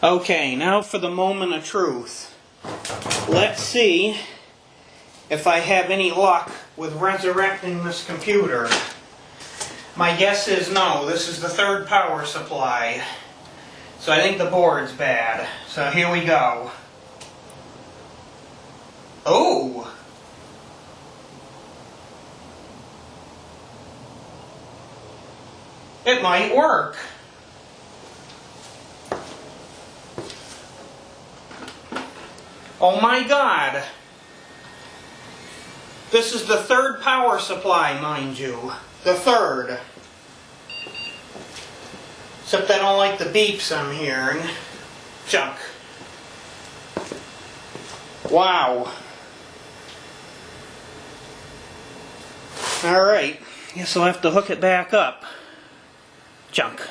Okay, now for the moment of truth. Let's see if I have any luck with resurrecting this computer. My guess is no. This is the third power supply. So I think the board's bad. So here we go. Oh! It might work. Oh my God. This is the third power supply, mind you. The third. Except I don't like the beeps I'm hearing. Junk. Wow. Alright. Guess I'll have to hook it back up. Junk.